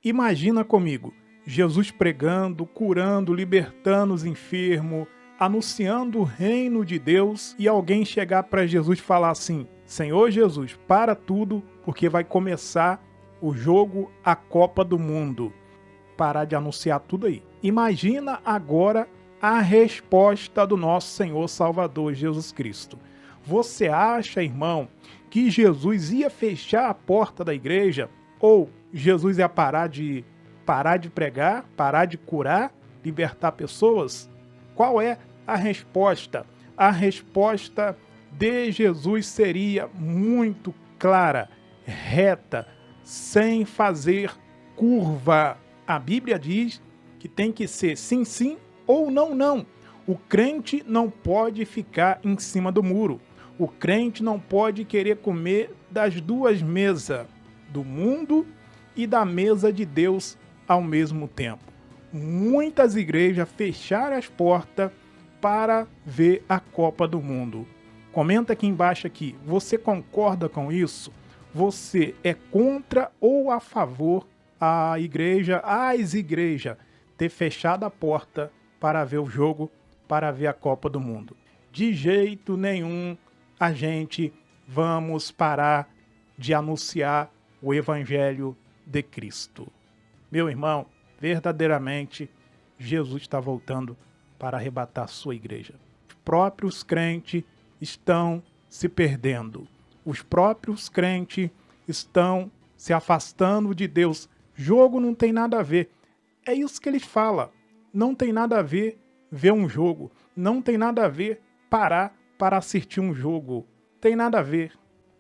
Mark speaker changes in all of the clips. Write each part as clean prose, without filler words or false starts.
Speaker 1: Imagina comigo, Jesus pregando, curando, libertando os enfermos, anunciando o reino de Deus e alguém chegar para Jesus e falar assim: Senhor Jesus, para tudo porque vai começar o jogo, a Copa do Mundo. Parar de anunciar tudo aí. Imagina agora a resposta do nosso Senhor Salvador Jesus Cristo. Você acha, irmão, que Jesus ia fechar a porta da igreja? Ou Jesus ia parar de pregar, parar de curar, libertar pessoas? Qual é a resposta? A resposta de Jesus seria muito clara, reta, sem fazer curva. A Bíblia diz que tem que ser sim, sim ou não, não. O crente não pode ficar em cima do muro. O crente não pode querer comer das duas mesas, do mundo e da mesa de Deus ao mesmo tempo. Muitas igrejas fecharam as portas para ver a Copa do Mundo. Comenta aqui embaixo aqui, você concorda com isso? Você é contra ou a favor às igrejas ter fechado a porta para ver o jogo, para ver a Copa do Mundo? De jeito nenhum a gente vamos parar de anunciar o Evangelho de Cristo. Meu irmão, verdadeiramente, Jesus está voltando para arrebatar a sua igreja. Os próprios crentes estão se perdendo. Os próprios crentes estão se afastando de Deus. Jogo não tem nada a ver. É isso que eles falam. Não tem nada a ver ver um jogo. Não tem nada a ver parar para assistir um jogo. Tem nada a ver.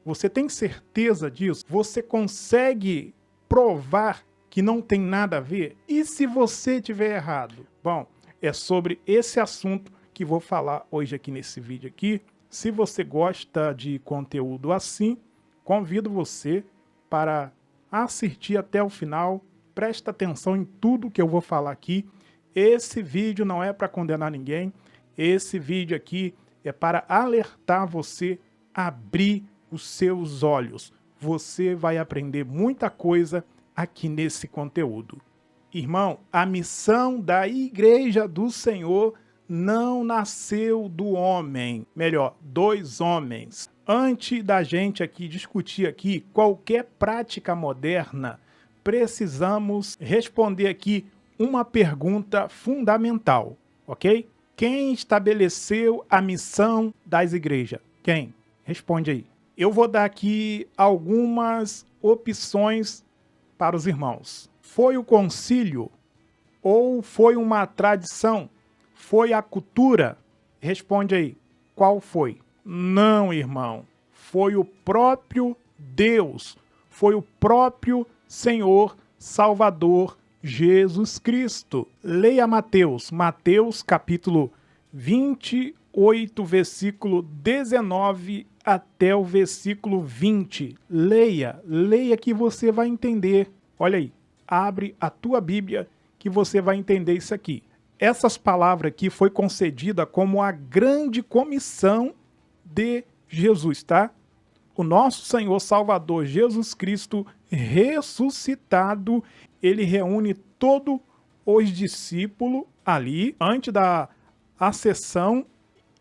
Speaker 1: Você tem certeza disso? Você consegue provar que não tem nada a ver? E se você tiver errado? Bom, é sobre esse assunto que vou falar hoje aqui nesse vídeo aqui. Se você gosta de conteúdo assim, convido você para assistir até o final. Presta atenção em tudo que eu vou falar aqui. Esse vídeo não é para condenar ninguém. Esse vídeo aqui é para alertar você a abrir os seus olhos. Você vai aprender muita coisa aqui nesse conteúdo. Irmão, a missão da Igreja do Senhor não nasceu do homem, melhor, dos homens. Antes da gente aqui discutir aqui qualquer prática moderna, precisamos responder aqui uma pergunta fundamental, ok? Quem estabeleceu a missão das igrejas? Quem? Responde aí. Eu vou dar aqui algumas opções para os irmãos. Foi o concílio? Ou foi uma tradição? Foi a cultura? Responde aí. Qual foi? Não, irmão. Foi o próprio Deus. Foi o próprio Senhor Salvador Jesus Cristo. Leia Mateus. Mateus capítulo 28, versículo 19 até o versículo 20. Leia que você vai entender. Olha aí, abre a tua Bíblia que você vai entender isso aqui. Essas palavras aqui foi concedida como a grande comissão de Jesus, tá? O nosso Senhor Salvador Jesus Cristo ressuscitado, ele reúne todos os discípulos ali antes da ascensão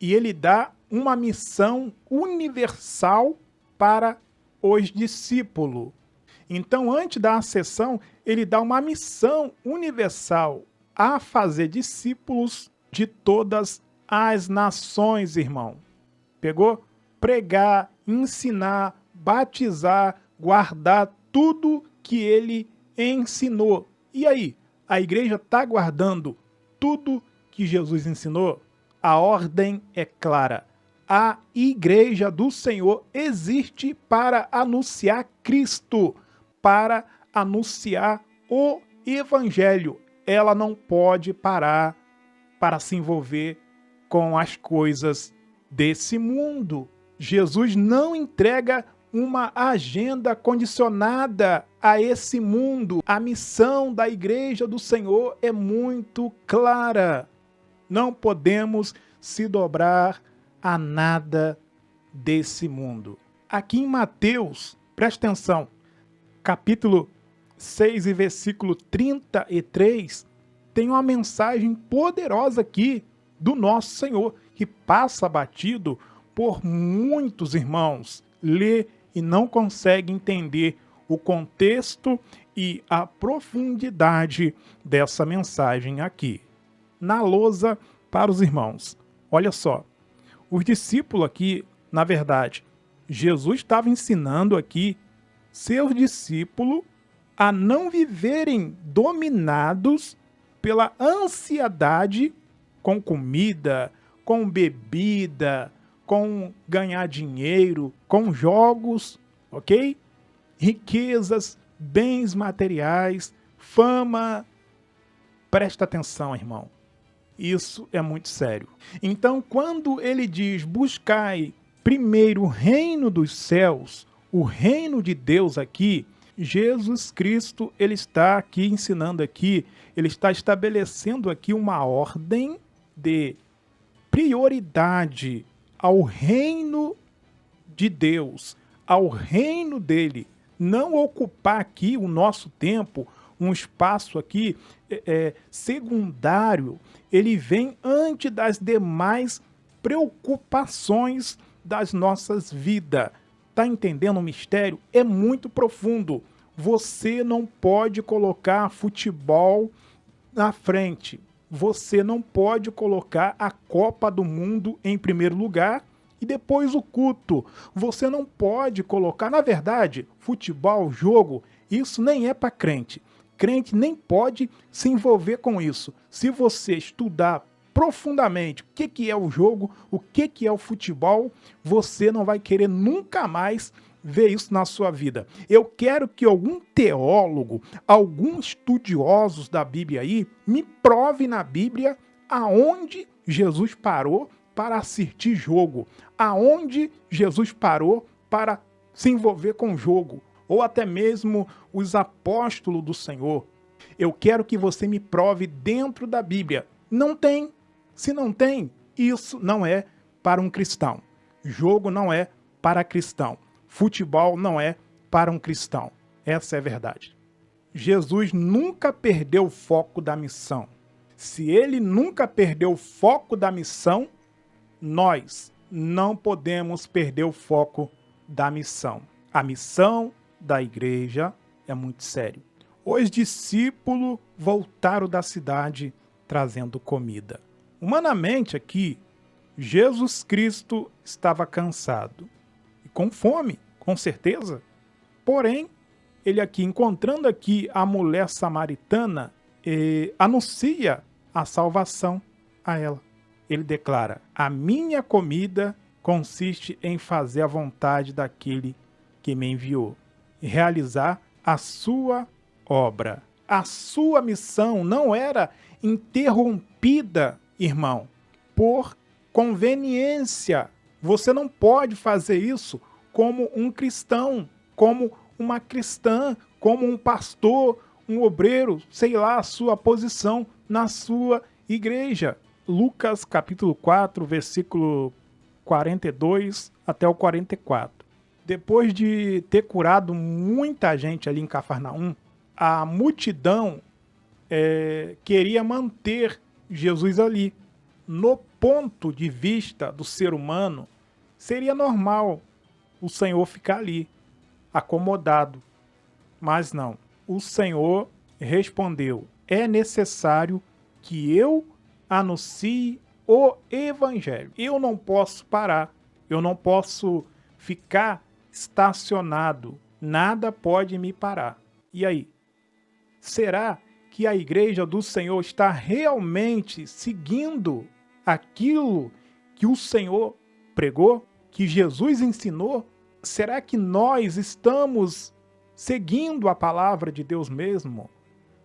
Speaker 1: e ele dá uma missão universal para os discípulos. Então, antes da ascensão, ele dá uma missão universal a fazer discípulos de todas as nações, irmão. Pegou? Pregar, ensinar, batizar, guardar tudo que ele ensinou. E aí, a igreja está guardando tudo que Jesus ensinou? A ordem é clara. A igreja do Senhor existe para anunciar Cristo, para anunciar o Evangelho. Ela não pode parar para se envolver com as coisas desse mundo. Jesus não entrega uma agenda condicionada a esse mundo. A missão da Igreja do Senhor é muito clara. Não podemos se dobrar a nada desse mundo. Aqui em Mateus, presta atenção, capítulo 6 e versículo 33, tem uma mensagem poderosa aqui do nosso Senhor, que passa batido por muitos irmãos. Lê e não consegue entender o contexto e a profundidade dessa mensagem aqui. Na lousa para os irmãos. Olha só, os discípulos aqui, na verdade, Jesus estava ensinando aqui seus discípulos a não viverem dominados pela ansiedade com comida, com bebida, com ganhar dinheiro, com jogos, ok? Riquezas, bens materiais, fama. Presta atenção, irmão. Isso é muito sério. Então, quando ele diz, buscai primeiro o reino dos céus, o reino de Deus aqui, Jesus Cristo, ele está aqui ensinando aqui, ele está estabelecendo aqui uma ordem de prioridade ao reino de Deus, ao reino dele. Não ocupar aqui o nosso tempo, um espaço aqui secundário. Ele vem antes das demais preocupações das nossas vidas. Tá entendendo o mistério? É muito profundo. Você não pode colocar futebol na frente. Você não pode colocar a Copa do Mundo em primeiro lugar e depois o culto. Você não pode colocar, na verdade, futebol, jogo, isso nem é para crente. Crente nem pode se envolver com isso. Se você estudar profundamente o que é o jogo, o que é o futebol, você não vai querer nunca mais ver isso na sua vida. Eu quero que algum teólogo, alguns estudiosos da Bíblia aí, me prove na Bíblia aonde Jesus parou para assistir jogo, aonde Jesus parou para se envolver com jogo, ou até mesmo os apóstolos do Senhor. Eu quero que você me prove dentro da Bíblia. Não tem. Se não tem, isso não é para um cristão. Jogo não é para cristão. Futebol não é para um cristão. Essa é a verdade. Jesus nunca perdeu o foco da missão. Se ele nunca perdeu o foco da missão, nós não podemos perder o foco da missão. A missão da igreja é muito sério. Os discípulos voltaram da cidade trazendo comida. Humanamente aqui, Jesus Cristo estava cansado e com fome, com certeza. Porém, ele aqui, encontrando aqui a mulher samaritana, anuncia a salvação a ela. Ele declara: a minha comida consiste em fazer a vontade daquele que me enviou e realizar a sua obra. A sua missão não era interrompida, irmão, por conveniência. Você não pode fazer isso como um cristão, como uma cristã, como um pastor, um obreiro, sei lá, a sua posição na sua igreja. Lucas capítulo 4, versículo 42 até o 44. Depois de ter curado muita gente ali em Cafarnaum, a multidão queria manter Jesus ali. No ponto de vista do ser humano, seria normal o Senhor ficar ali, acomodado. Mas não. O Senhor respondeu: é necessário que eu anuncie o Evangelho. Eu não posso parar. Eu não posso ficar estacionado. Nada pode me parar. E aí? Será que a igreja do Senhor está realmente seguindo aquilo que o Senhor pregou, que Jesus ensinou? Será que nós estamos seguindo a palavra de Deus mesmo?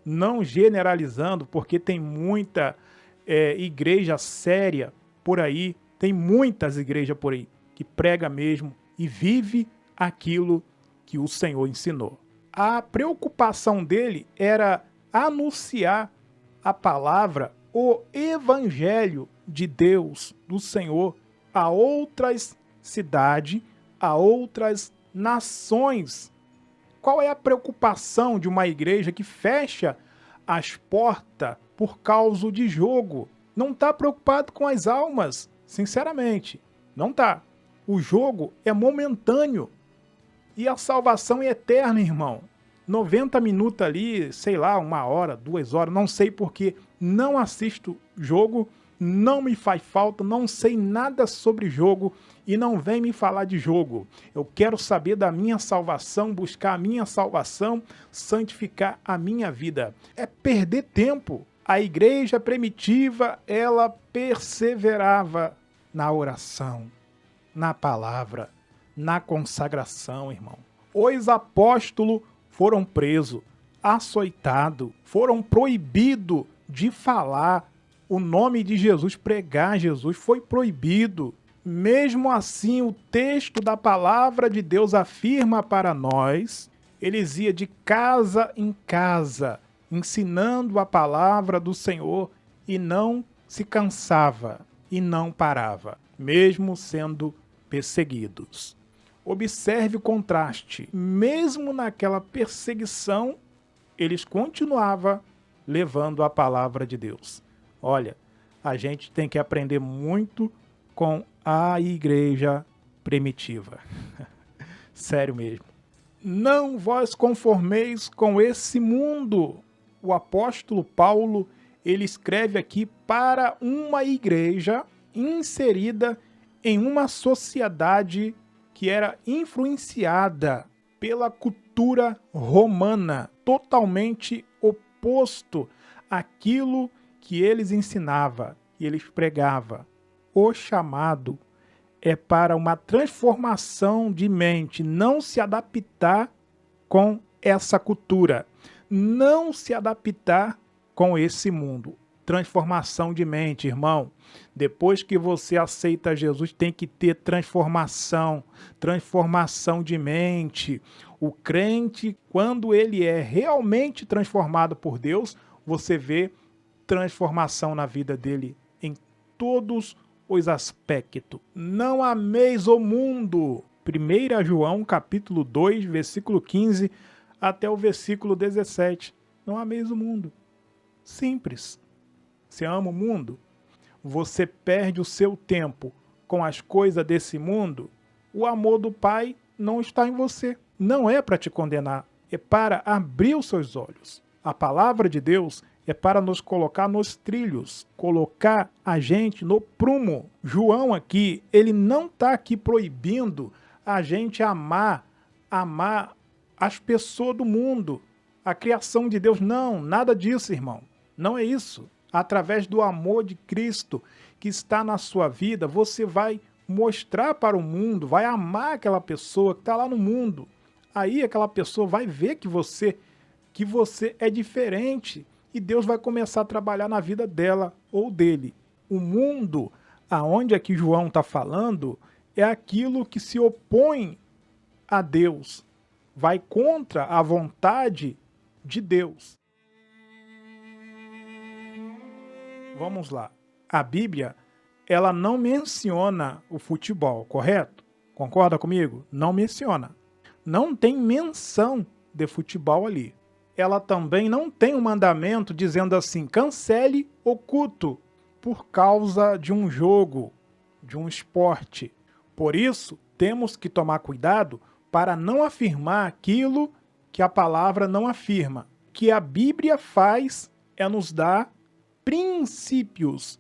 Speaker 1: Não generalizando, porque tem muita igreja séria por aí, tem muitas igrejas por aí que prega mesmo e vive aquilo que o Senhor ensinou. A preocupação dele era anunciar a palavra, o evangelho de Deus, do Senhor, a outras cidades, a outras nações Qual é a preocupação de uma igreja que fecha as portas por causa de jogo? Não está preocupado com as almas, sinceramente. Não está. O jogo é momentâneo e a salvação é eterna, irmão. 90 minutos ali, sei lá, 1 hora, 2 horas, não sei porque não assisto jogo, não me faz falta, não sei nada sobre jogo e não vem me falar de jogo. Eu quero saber da minha salvação, buscar a minha salvação, santificar a minha vida. É perder tempo. A igreja primitiva, ela perseverava na oração, na palavra, na consagração, irmão. Os apóstolos foram presos, açoitados, foram proibidos de falar o nome de Jesus, pregar Jesus, foi proibido. Mesmo assim, o texto da palavra de Deus afirma para nós, eles iam de casa em casa, ensinando a palavra do Senhor e não se cansava e não parava, mesmo sendo perseguidos. Observe o contraste. Mesmo naquela perseguição, eles continuavam levando a palavra de Deus. Olha, a gente tem que aprender muito com a igreja primitiva. Sério mesmo. Não vos conformeis com esse mundo. O apóstolo Paulo, ele escreve aqui para uma igreja inserida em uma sociedade que era influenciada pela cultura romana, totalmente oposto àquilo que eles ensinavam e eles pregavam. O chamado é para uma transformação de mente, não se adaptar com essa cultura, não se adaptar com esse mundo. Transformação de mente, irmão. Depois que você aceita Jesus, tem que ter transformação de mente. O crente, quando ele é realmente transformado por Deus, você vê transformação na vida dele em todos os aspectos. Não ameis o mundo. 1 João, capítulo 2, versículo 15 até o versículo 17. Não ameis o mundo. Simples. Você ama o mundo? Você perde o seu tempo com as coisas desse mundo? O amor do Pai não está em você. Não é para te condenar, é para abrir os seus olhos. A palavra de Deus é para nos colocar nos trilhos, colocar a gente no prumo. João aqui, ele não está aqui proibindo a gente amar as pessoas do mundo, a criação de Deus. Não, nada disso, irmão. Não é isso. Através do amor de Cristo que está na sua vida, você vai mostrar para o mundo, vai amar aquela pessoa que está lá no mundo. Aí aquela pessoa vai ver que você é diferente e Deus vai começar a trabalhar na vida dela ou dele. O mundo, aonde aqui João está falando, é aquilo que se opõe a Deus, vai contra a vontade de Deus. Vamos lá. A Bíblia, ela não menciona o futebol, correto? Concorda comigo? Não menciona. Não tem menção de futebol ali. Ela também não tem um mandamento dizendo assim, cancele o culto por causa de um jogo, de um esporte. Por isso, temos que tomar cuidado para não afirmar aquilo que a palavra não afirma. O que a Bíblia faz é nos dar princípios.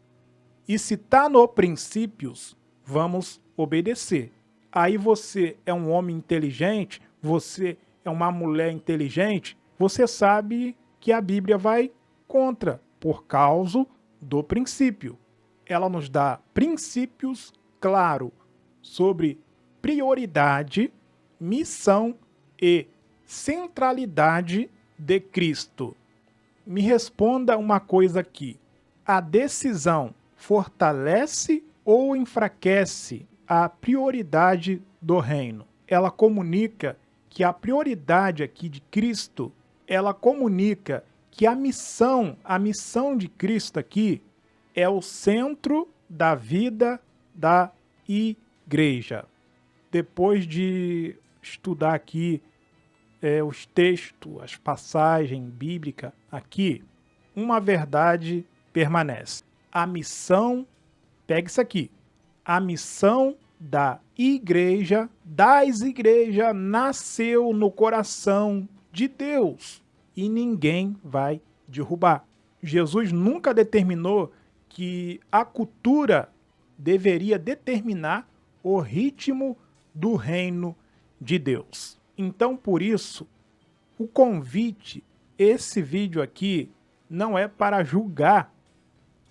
Speaker 1: E se está no princípios, vamos obedecer. Aí você é um homem inteligente, você é uma mulher inteligente, você sabe que a Bíblia vai contra, por causa do princípio. Ela nos dá princípios claros sobre prioridade, missão e centralidade de Cristo. Me responda uma coisa aqui. A decisão fortalece ou enfraquece a prioridade do reino? Ela comunica que a prioridade aqui de Cristo, ela comunica que a missão de Cristo aqui é o centro da vida da igreja. Depois de estudar aqui os textos, as passagens bíblicas aqui, uma verdade permanece. A missão, pega isso aqui, a missão das igrejas nasceu no coração de Deus e ninguém vai derrubar. Jesus nunca determinou que a cultura deveria determinar o ritmo do reino de Deus. Então, por isso, o convite, esse vídeo aqui, não é para julgar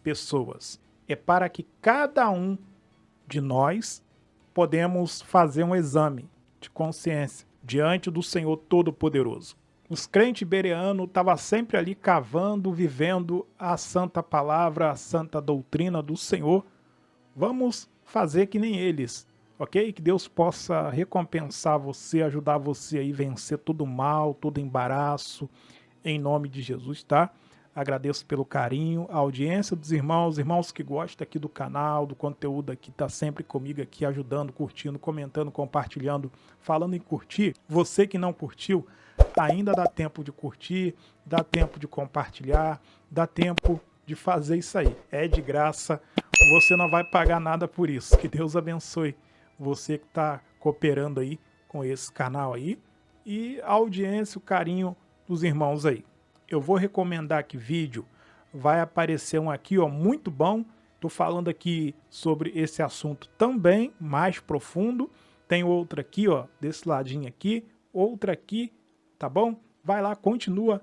Speaker 1: pessoas, é para que cada um de nós podemos fazer um exame de consciência diante do Senhor Todo-Poderoso. Os crentes bereanos estavam sempre ali cavando, vivendo a santa palavra, a santa doutrina do Senhor. Vamos fazer que nem eles, ok? Que Deus possa recompensar você, ajudar você a vencer todo o mal, todo embaraço, em nome de Jesus, tá? Agradeço pelo carinho, a audiência dos irmãos que gostam aqui do canal, do conteúdo aqui, tá sempre comigo aqui, ajudando, curtindo, comentando, compartilhando, falando em curtir. Você que não curtiu, ainda dá tempo de curtir, dá tempo de compartilhar, dá tempo de fazer isso aí. É de graça, você não vai pagar nada por isso. Que Deus abençoe você que está cooperando aí com esse canal aí e a audiência, o carinho dos irmãos aí. Eu vou recomendar aqui vídeo, vai aparecer um aqui, ó, muito bom. Tô falando aqui sobre esse assunto também, mais profundo. Tem outra aqui, ó, desse ladinho aqui, outra aqui, tá bom? Vai lá, continua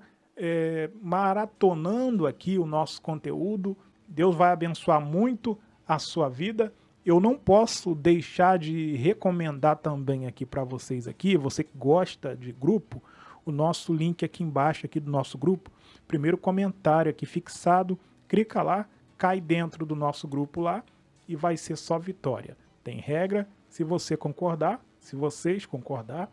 Speaker 1: maratonando aqui o nosso conteúdo. Deus vai abençoar muito a sua vida. Eu não posso deixar de recomendar também aqui para vocês aqui, você que gosta de grupo, o nosso link aqui embaixo aqui do nosso grupo, primeiro comentário aqui fixado, clica lá, cai dentro do nosso grupo lá e vai ser só vitória. Tem regra, se você concordar, se vocês concordar,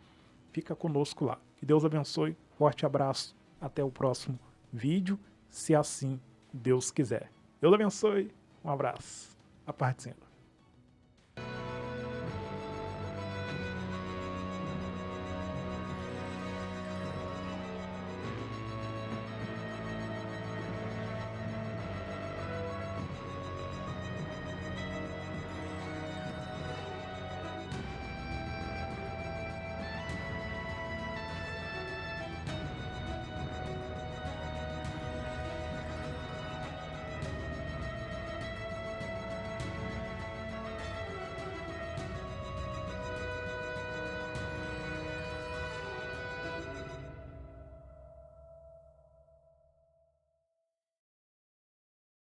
Speaker 1: fica conosco lá. Que Deus abençoe, forte abraço, até o próximo vídeo, se assim Deus quiser. Deus abençoe, um abraço, a paz do Senhor.